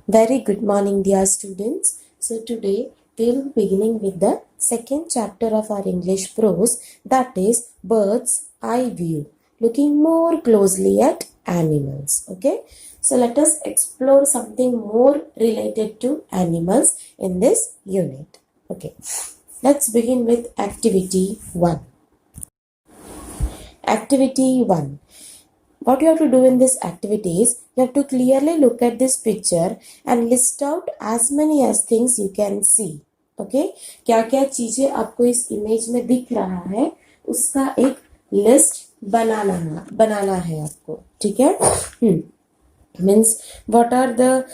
Very good morning, dear students. So today we will be beginning with the second chapter of our English prose, that is Bird's Eye View, looking more closely at animals. Okay, so let us explore something more related to animals in this unit. Okay, let's begin with activity 1. Activity 1. What you have to do in this activity is you have to clearly look at this picture and list out as many as things you can see. Okay, क्या क्या चीजें आपको इस image में दिख रहा है उसका एक लिस्ट बनाना है आपको. ठीक है. Means what are the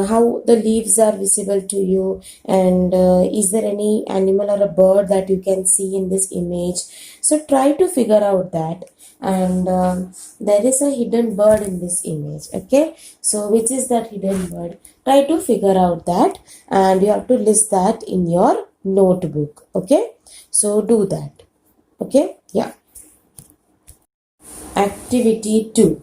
how the leaves are visible to you, and is there any animal or a bird that you can see in this image. So try to figure out that, and there is a hidden bird in this image. Okay, so which is that hidden bird? Try to figure out that, and you have to list that in your notebook. Okay, so do that. Okay, yeah. Activity 2.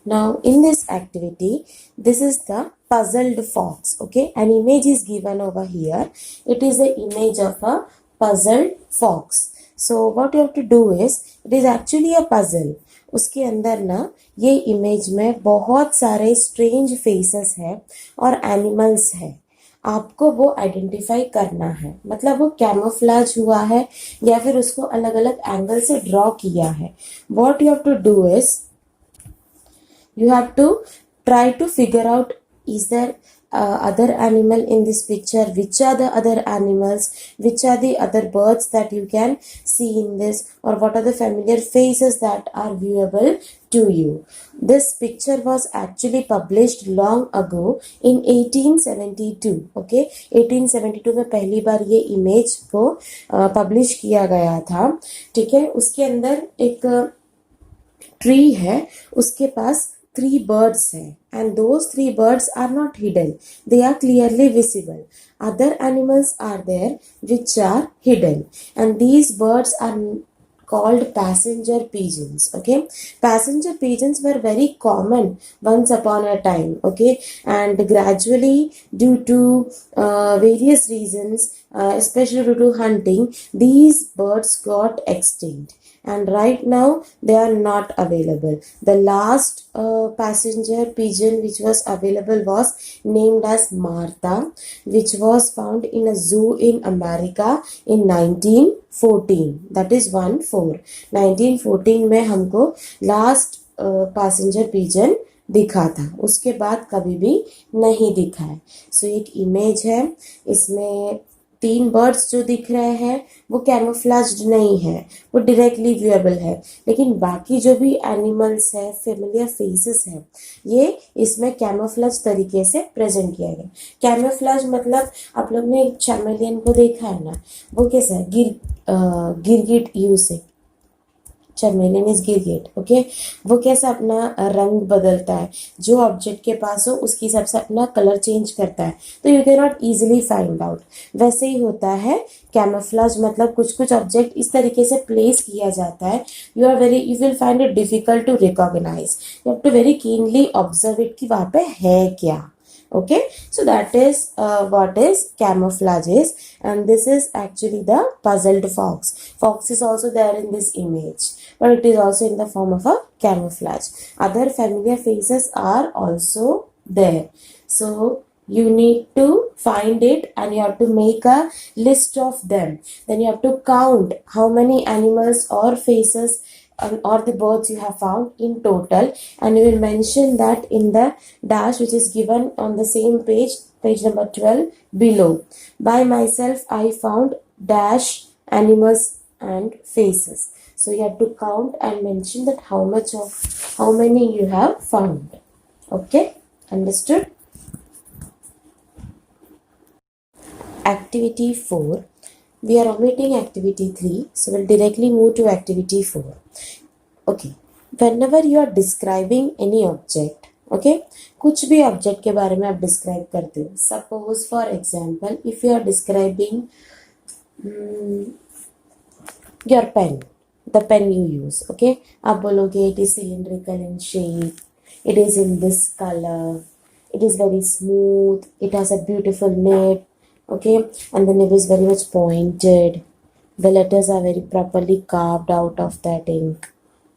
Now in this activity, this is the puzzled fox. Okay, an image is given over here. It is the image of a puzzled fox. So what you have to do is, it is actually a puzzle. उसके अंदर ना ये image में बहुत सारे strange faces है और animals है. आपको वो आइडेंटिफाई करना है, मतलब वो कैमोफ्लेज हुआ है या फिर उसको अलग अलग एंगल से ड्रॉ किया है. What you have to do is, you have to try to figure out, is there other animal in this picture, which are the other animals, which are the other birds that you can see in this, or what are the familiar faces that are viewable to you. This picture was actually published long ago in 1872. Okay, 1872 में पहली बार ये image को publish किया गया था. ठीक है, उसके अंदर एक ट्री है, उसके पास 3 birds हैं, and those 3 birds are not hidden, they are clearly visible. Other animals are there which are hidden, and these birds are called passenger pigeons. Okay, passenger pigeons were very common once upon a time. Okay, and gradually, due to various reasons, especially due to hunting, these birds got extinct, and right now they are not available. The last passenger pigeon which was available was named as Martha, which was found in a zoo in America in 1914. That is 1914 में हमको last passenger pigeon दिखा था, उसके बाद कभी भी नहीं दिखा है. सो एक इमेज है, इसमें 3 बर्ड्स जो दिख रहे हैं वो कैमोफ्लेज्ड नहीं है, वो डायरेक्टली व्यूएबल है, लेकिन बाकी जो भी एनिमल्स है, फेमिलियर फेसेस है, ये इसमें कैमोफ्लेज तरीके से प्रेजेंट किया गया. कैमोफ्लेज मतलब आप लोग ने चैमेलियन को देखा है ना, वो कैसा है, गिरगिट यू से, चैमेलियन इज गिरगिट. ओके, वो कैसा अपना रंग बदलता है, जो ऑब्जेक्ट के पास हो उसके हिसाब से अपना कलर चेंज करता है, तो you can not easily find out. वैसे ही होता है कैमोफ्लेज, मतलब कुछ कुछ ऑब्जेक्ट इस तरीके से प्लेस किया जाता है, you will find it difficult to recognise. You have to very keenly observe it कि वहाँ पे है क्या. Okay, so that is what is camouflage is, and this is actually the puzzled fox. Fox is also there in this image, but it is also in the form of a camouflage. Other familiar faces are also there, so you need to find it and you have to make a list of them. Then you have to count how many animals or faces or the birds you have found in total, and you will mention that in the dash which is given on the same page number 12 below. By myself I found dash animals and faces. So you have to count and mention that how many you have found. Okay, understood? Activity 4. We are omitting activity 3, so we'll directly move to activity 4. Okay, whenever you are describing any object, okay, कुछ भी object के बारे में आप describe करते हो. Suppose for example, if you are describing your pen, the pen you use, okay, आप बोलोगे it is cylindrical in shape, it is in this color, It is very smooth. It has a beautiful nib. Okay, and the nib is very much pointed. The letters are very properly carved out of that ink.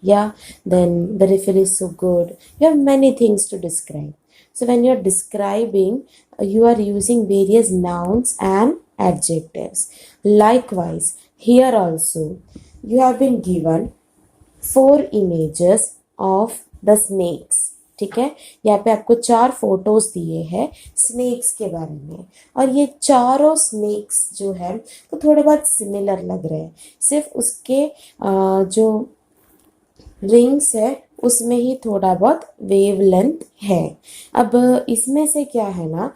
Yeah, then the refill is so good. You have many things to describe. So when you're describing, you are using various nouns and adjectives. Likewise, here also, you have been given 4 images of the snakes. ठीक है, यहाँ पे आपको 4 photos दिए हैं snacks के बारे में, और ये चारों स्नेक्स जो है तो थोड़े बहुत सिमिलर लग रहे हैं, सिर्फ उसके जो रिंग्स है उसमें ही थोड़ा बहुत वेवलेंथ है। अब इसमें से क्या है ना,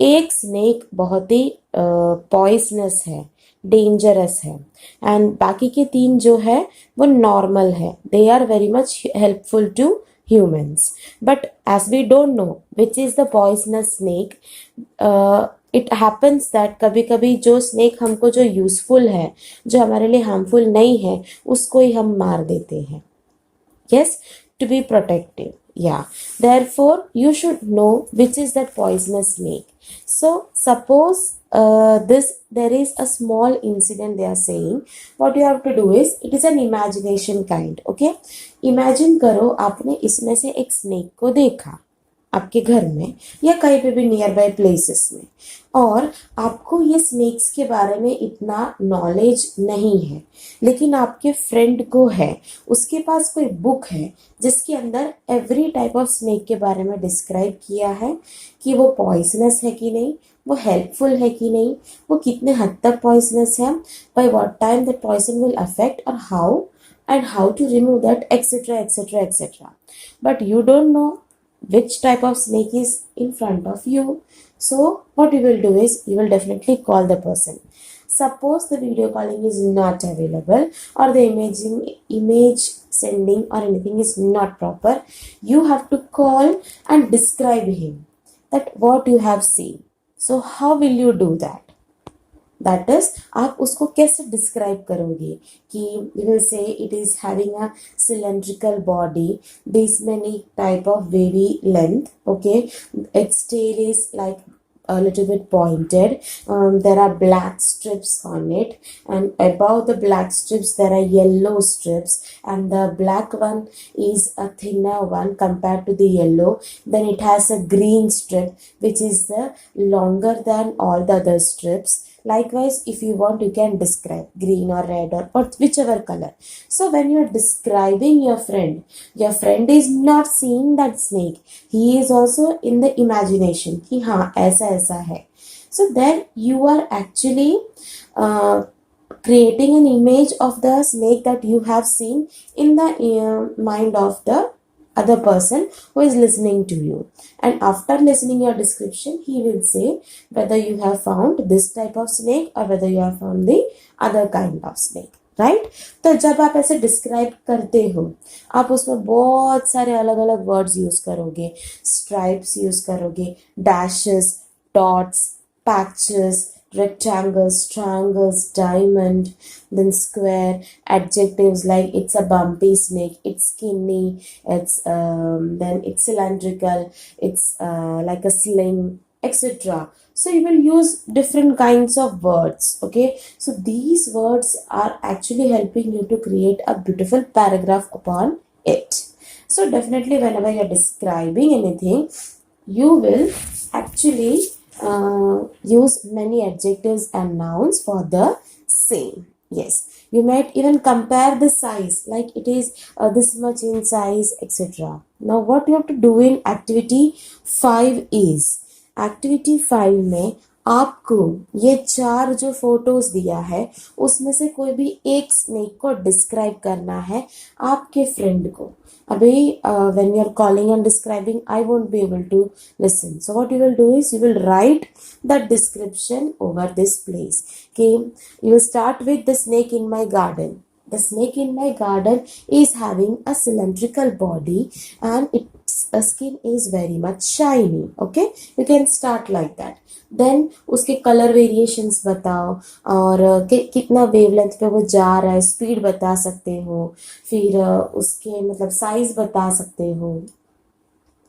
एक स्नेक बहुत ही पॉइजनस है, डेंजरस है, एंड बाकी के 3 जो है वो नॉर्मल है, they are very much helpful to humans. But as we don't know which is the poisonous snake, it happens that कभी कभी जो स्नेक हमको जो यूजफुल है, जो हमारे लिए हार्मफुल नहीं है, उसको ही हम मार देते हैं। Yes, to be protective. Yeah, therefore you should know which is that poisonous snake. So suppose there is a small incident they are saying. What you have to do is, it is an imagination kind. Okay, imagine करो आपने इसमें से एक snake को देखा आपके घर में या कहीं पे भी नियर बाय प्लेसेस में, और आपको ये स्नेक्स के बारे में इतना नॉलेज नहीं है, लेकिन आपके फ्रेंड को है, उसके पास कोई बुक है जिसके अंदर एवरी टाइप ऑफ स्नेक के बारे में डिस्क्राइब किया है कि वो पॉइजनस है कि नहीं, वो हेल्पफुल है कि नहीं, वो कितने हद तक पॉइजनस है, by what time that poison will affect, और how to remove that, etcetera etcetera etcetera. But you don't know which type of snake is in front of you. So what you will do is, you will definitely call the person. Suppose the video calling is not available, or the image sending or anything is not proper, you have to call and describe him, that what you have seen. So how will you do that? That is, आप उसको कैसे describe करोगे कि you will say it is having a cylindrical body, this many type of wavy length, okay, its tail is like a little bit pointed, there are black strips on it, and above the black strips there are yellow strips, and the black one is a thinner one compared to the yellow, then it has a green strip which is the longer than all the other strips. Likewise, if you want, you can describe green or red or whichever color. So when you are describing your friend is not seeing that snake, he is also in the imagination कि हाँ ऐसा ऐसा है. So then you are actually creating an image of the snake that you have seen in the mind of the other person who is listening to you, and after listening your description, he will say whether you have found this type of snake or whether you have found the other kind of snake. Right, तो जब आप ऐसे describe करते हो, आप उसमें बहुत सारे अलग अलग वर्ड्स यूज करोगे, स्ट्राइप्स यूज करोगे, dashes, dots, patches, rectangles, triangles, diamond, then square, adjectives like it's a bumpy snake, it's skinny, it's then it's cylindrical, it's like a sling, etc. So you will use different kinds of words. Okay, so these words are actually helping you to create a beautiful paragraph upon it. So definitely whenever you're describing anything, you will actually use many adjectives and nouns for the same. Yes, you might even compare the size, like it is this much in size, etc. Now what you have to do in activity 5 is, activity 5 में आपको ये 4 जो photos दिया है उसमें से कोई भी एक स्नेक को डिस्क्राइब करना है आपके फ्रेंड को. अभी when you are calling and describing, I won't be able to listen. So what you will do is, you will write the description over this place. Okay, you will start with the snake in my garden. The snake in my garden is having a cylindrical body and its skin is very much shiny. Okay, you can start like that. Then उसके colour variations बताओ और कितना wavelength पे वो जा रहा है, speed बता सकते हो, फिर उसके मतलब साइज बता सकते हो.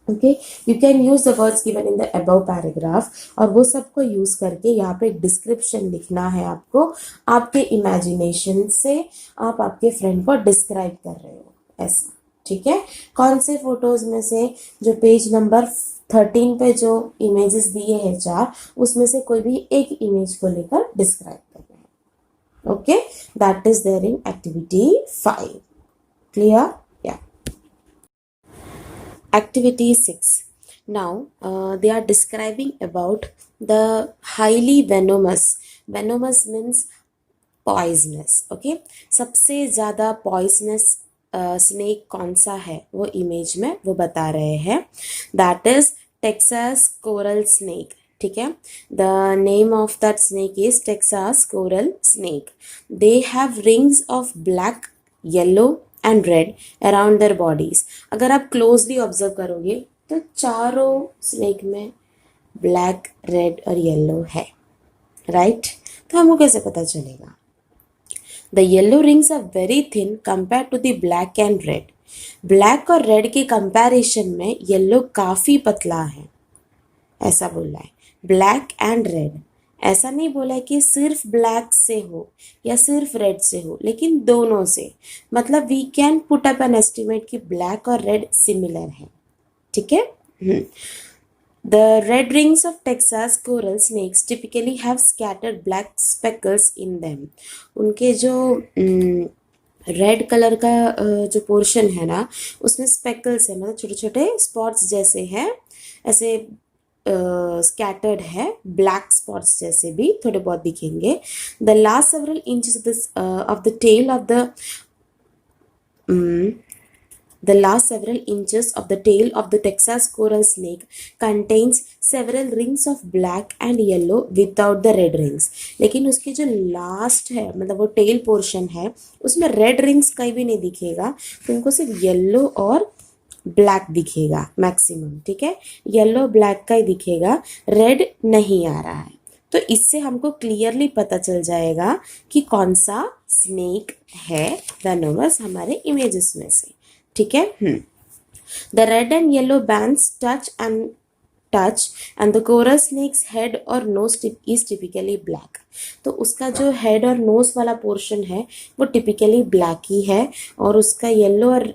Okay, you can use the words given in the above paragraph, और वो सबको यूज करके यहाँ पे एक डिस्क्रिप्शन लिखना है आपको। आपके इमेजिनेशन से आप आपके फ्रेंड को डिस्क्राइब कर रहे हो ऐसा, ठीक है। कौन से फोटोज में से, जो पेज नंबर 13 पे जो इमेजेस दिए हैं 4, उसमें से कोई भी एक इमेज को लेकर डिस्क्राइब करना है। Okay, that is there in activity 5। Clear? Yeah. Activity 6. Now they are describing about the highly venomous. Venomous means poisonous. Okay, सबसे ज़्यादा poisonous स्नेक कौन सा है वो इमेज में वो बता रहे हैं। That is Texas coral snake, ठीक है। The name of that snake is Texas coral snake. They have rings of black, yellow and red around their bodies. अगर आप क्लोजली ऑब्जर्व करोगे तो चारों स्नेक में ब्लैक, रेड और येलो है, राइट। तो हमको कैसे पता चलेगा? The yellow rings are very thin compare to the black and red. Black और रेड के कंपैरिजन में येलो काफ़ी पतला है, ऐसा बोला है। ब्लैक एंड रेड, ऐसा नहीं बोला है कि सिर्फ ब्लैक से हो या सिर्फ रेड से हो, लेकिन दोनों से। मतलब we can put up an estimate कि ब्लैक और रेड सिमिलर है, ठीक है। The red rings of Texas coral snakes typically have scattered black speckles in them. उनके जो रेड कलर का जो पोर्शन है ना, उसमें स्पेकल्स है, मतलब छोटे छोटे स्पॉट्स जैसे हैं, ऐसे स्कैटर्ड है, ब्लैक स्पॉट्स जैसे भी थोड़े बहुत दिखेंगे। The last several inches of the tail of the The last several inches of the tail of the Texas coral snake contains several rings of black and yellow without the red rings. लेकिन उसकी जो last है, मतलब वो tell portion है, उसमें red rings कहीं भी नहीं दिखेगा, तो उनको सिर्फ येलो और ब्लैक दिखेगा मैक्सिमम, ठीक है। येलो ब्लैक का ही दिखेगा, रेड नहीं आ रहा है। तो इससे हमको क्लियरली पता चल जाएगा कि कौन सा स्नेक है वेनोमस हमारे इमेजेस में से, ठीक है। The red and yellow bands touch and the coral snake's head और नोज इज टिपिकली ब्लैक। तो उसका जो हेड और नोज वाला पोर्शन है वो टिपिकली ब्लैक ही है, और उसका येलो और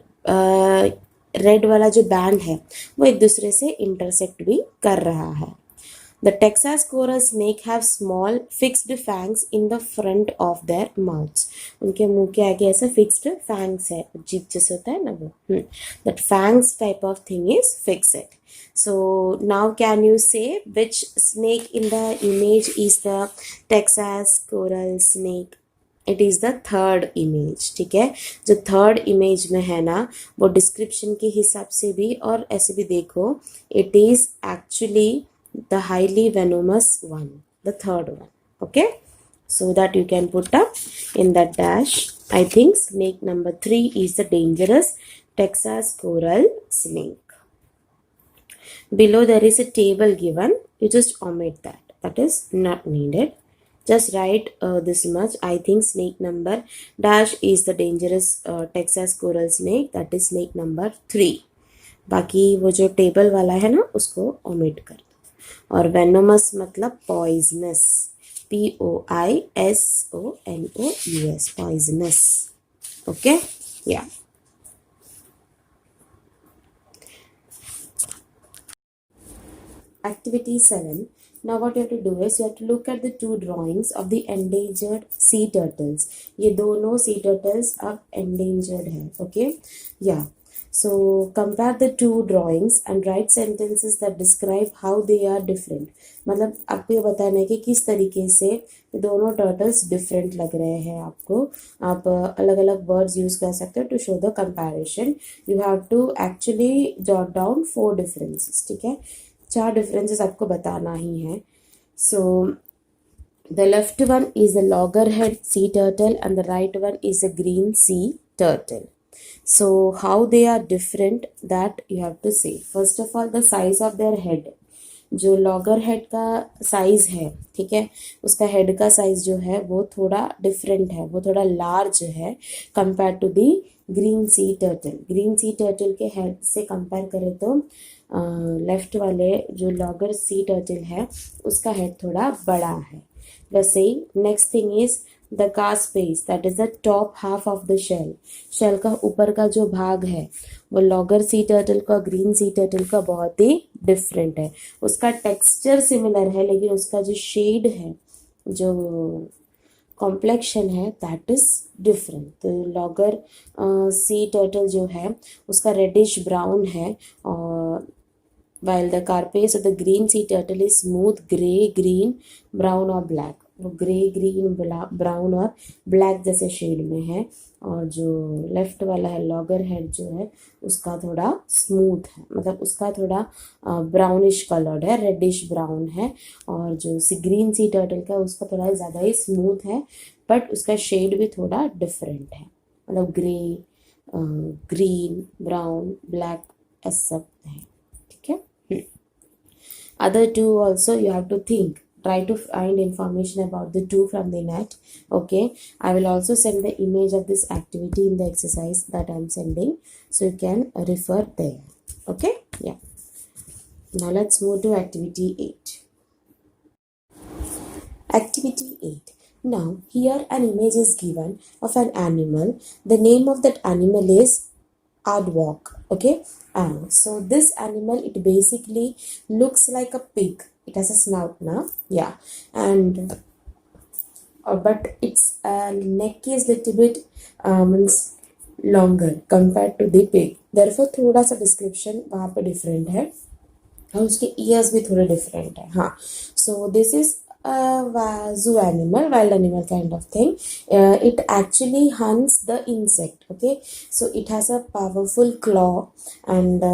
रेड वाला जो बैंड है वो एक दूसरे से इंटरसेक्ट भी कर रहा है। The Texas coral snake have small fixed fangs in the front of their mouths. उनके मुंह के आगे ऐसा fixed fangs है, जीभ जैसे होता है ना वो। That fangs type of thing is fixed. So now can you say which snake in the image is the Texas coral snake? It is the third image, ठीक है। जो थर्ड इमेज में है ना, वो डिस्क्रिप्शन के हिसाब से भी और ऐसे भी देखो, it is actually the highly venomous one, the third one. Okay, so that you can put up in that dash. I think snake number 3 is the dangerous Texas coral snake. Below there is a table given, you just omit that, that is not needed. Just write this much. I think snake number dash is the dangerous Texas coral snake, that is snake number 3. बाकी वो जो table वाला है ना उसको omit कर। और वेनोमस मतलब पॉइजनस, POISONOUS, पॉइजनस। ओके, या। Activity 7. Now what you have to do is you have to look at the two drawings of the endangered sea turtles. ये दोनों sea turtles अब endangered हैं, okay? Yeah. So compare the two drawings and write sentences that describe how they are different. मतलब आपको ये बताना है कि किस तरीके से दोनों टर्टल्स डिफरेंट लग रहे हैं आपको। आप अलग अलग वर्ड्स यूज कर सकते हो to show the comparison. You have to actually jot down 4 differences, ठीक है। 4 डिफरेंसेस आपको बताना ही है। So the left one is the loggerhead sea turtle and the right one is the green sea turtle. So how they are different, that you have to say. First of all, the size of their head. जो logger head का size है, ठीक है, उसका head का size जो है वो थोड़ा डिफरेंट है, वो थोड़ा लार्ज है compare to the green sea turtle. Green sea turtle के हेड से कंपेयर करें तो लेफ्ट वाले जो लॉगर सी टर्टल है उसका हेड थोड़ा बड़ा है। वैसे ही next thing is the carapace, that is the top half of the shell. Shell का ऊपर का जो भाग है वो लॉगर सी टर्टल का, ग्रीन सी टर्टल का बहुत ही डिफरेंट है। उसका टेक्सचर सिमिलर है लेकिन उसका जो शेड है, जो कॉम्प्लेक्शन है, दैट इज डिफरेंट। तो लॉगर सी टर्टल जो है उसका रेडिश ब्राउन है, और while the carapace of the green sea turtle is smooth gray, green, brown और black। वो ग्रे, ग्रीन, ब्राउन और ब्लैक जैसे शेड में है। और जो लेफ्ट वाला है लॉगर हेड जो है उसका थोड़ा स्मूथ है, मतलब उसका थोड़ा ब्राउनिश कलर्ड है, रेडिश ब्राउन है। और जो ग्रीन सी टर्टल का उसका थोड़ा ज़्यादा ही स्मूथ है, बट उसका शेड भी थोड़ा डिफरेंट है, मतलब ग्रे, ग्रीन, ब्राउन, ब्लैक ऐसा सब है। ठीक है। Other two also you have to think, try to find information about the two from the net. Okay, I will also send the image of this activity in the exercise that I'm sending, so you can refer there. Okay, yeah. Now let's move to activity 8. Activity 8. Now here an image is given of an animal. The name of that animal is aardvark. Okay, and so this animal, it basically looks like a pig. It has a snout now, yeah, and but its neck is little bit means longer compared to the pig. Therefore थोड़ा सा description वहाँ पे different है, और उसके ears भी थोड़े different है। हाँ, so this is a zoo animal, wild animal kind of thing. It actually hunts the insect. Okay, so it has a powerful claw and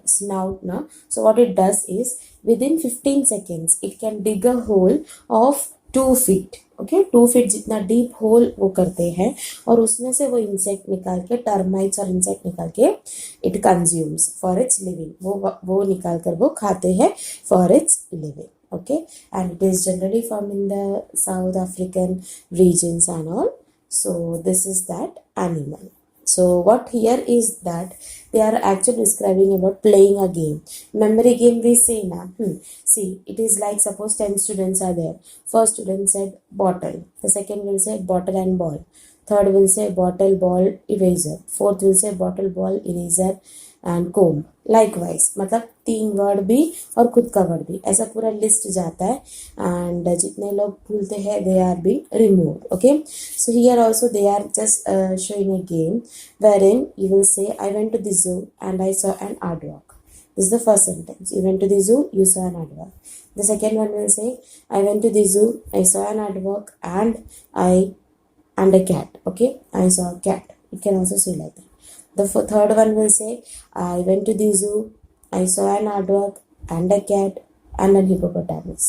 snout now. So what it does is within 15 seconds it can dig a hole of 2 feet. Okay, 2 feet जितना deep whole वो करते हैं, और उसमें से वो insect निकाल के, टर्माइट्स और इंसेक्ट निकाल के it consumes for its living. वो निकाल कर वो खाते हैं for its living. Okay, and it is generally found in the South African regions and all. So this is that animal. So what here is that they are actually describing about playing a game. Memory game we say na. See, it is like suppose 10 students are there. First student said bottle. The second will say bottle and ball. Third will say bottle, ball, eraser. Fourth will say bottle, ball, eraser and comb. Likewise, मतलब 3 word भी और खुद का word भी, ऐसा पूरा list जाता है, एंड जितने लोग भूलते हैं they are being removed. Okay, so here also they are just showing a game wherein you will say I went to the zoo and I saw an aardvark. This is the first sentence. You went to the zoo, you saw an aardvark. The second one will say I went to the zoo, I saw an aardvark and a cat. Okay, I saw a cat. You can also say like that. The third one will say I went to the zoo, I saw an aardvark and a cat and an hippopotamus.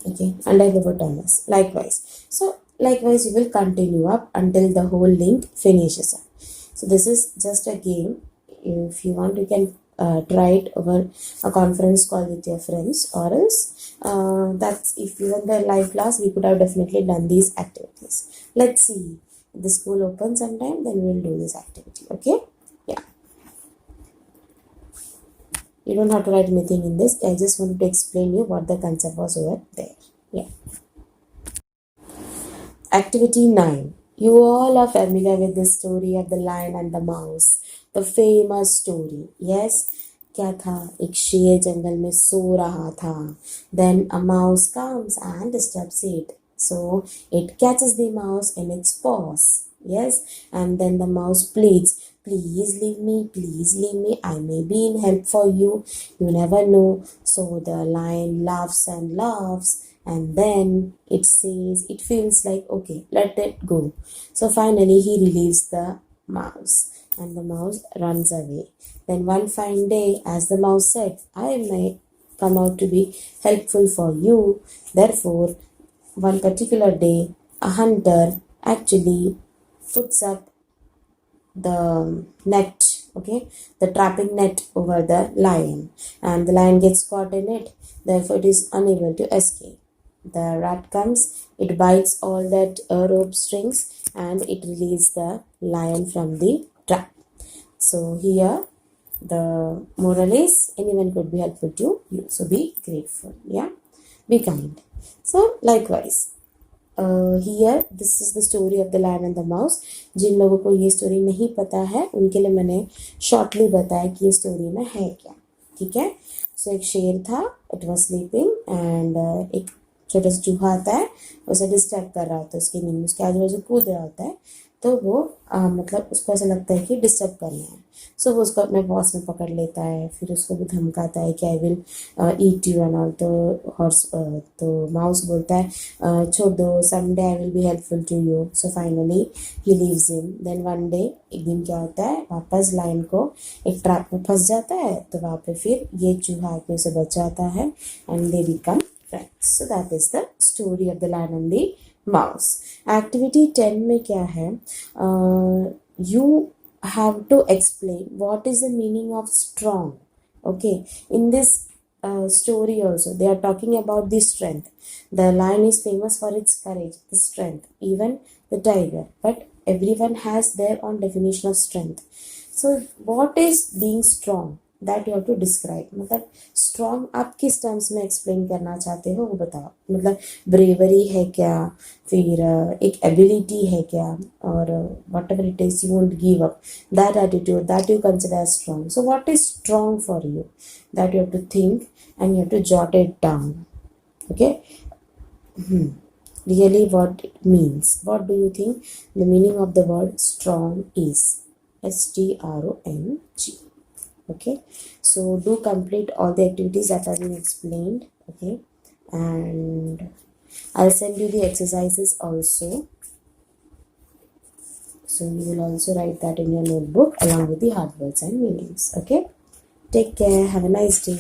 Okay, and a hippopotamus. Likewise. So likewise you will continue up until the whole link finishes up. So this is just a game. If you want, you can try it over a conference call with your friends, or else that's if you were in the live class, we could have definitely done these activities. Let's see. If the school opens sometime, then we will do this activity. Okay, yeah, you don't have to write anything in this. I just wanted to explain you what the concept was over there. Yeah. Activity 9. You all are familiar with the story of the lion and the mouse, the famous story. Yes, क्या था, एक शेर जंगल में सो रहा था. Then a mouse comes and disturbs it. So it catches the mouse in its paws. Yes, and then the mouse pleads, please leave me, I may be in help for you, you never know. So the lion laughs and laughs, and then it says, it feels like, okay, let it go. So finally he relieves the mouse, and the mouse runs away. Then one fine day, as the mouse said, I may come out to be helpful for you. Therefore one particular day, a hunter actually puts up the net, okay, the trapping net over the lion, and the lion gets caught in it. Therefore it is unable to escape. The rat comes, it bites all that rope strings, and it releases the lion from the trap. So here The moral is anyone could be helpful to you. So be grateful. Yeah. Be kind. So likewise, here this is the story of the lion and the mouse. जिन लोगों को ये story नहीं पता है उनके लिए मैंने shortly बताया कि ये स्टोरी में है क्या. ठीक है. सो एक शेर था, इट वॉज स्लीपिंग एंड एक छोटा सा चूहा आता है, उसे डिस्टर्ब कर रहा होता है उसकी नींद में, उसके आजू बाजू कूद रहा होता है, तो वो मतलब उसको ऐसा लगता है कि डिस्टर्ब करना है. सो वो उसको अपने बॉस में पकड़ लेता है, फिर उसको भी धमकाता है कि I will eat you and all. तो माउस बोलता है छोड़ दो, someday I will be helpful to you. So finally he leaves him. Then one day, एक दिन क्या होता है, वापस लायन को एक ट्रैप में फंस जाता है, तो वहाँ पे फिर ये चूहा आके उसे बचाता है and they become friends. So that is the story of the lion and the mouse. Activity 10 में क्या है, you have to explain what is the meaning of strong. Okay, in this story also they are talking about the strength. The lion is famous for its courage, the strength, even the tiger, but everyone has their own definition of strength. So what is being strong, that you have to describe. मतलब strong आप किस terms में explain करना चाहते हो वो बताओ. मतलब ब्रेवरी है क्या, फिर एक एबिलिटी है क्या, और whatever it is you won't give up, that attitude that you consider strong. So what is strong for you, that you have to think and you have to jot it down. Okay. Really what it means. What do you think the meaning of the word strong is? STRONG. Okay, so do complete all the activities that have been explained. Okay, and I'll send you the exercises also, so you will also write that in your notebook along with the hard words and meanings. Okay, take care, have a nice day.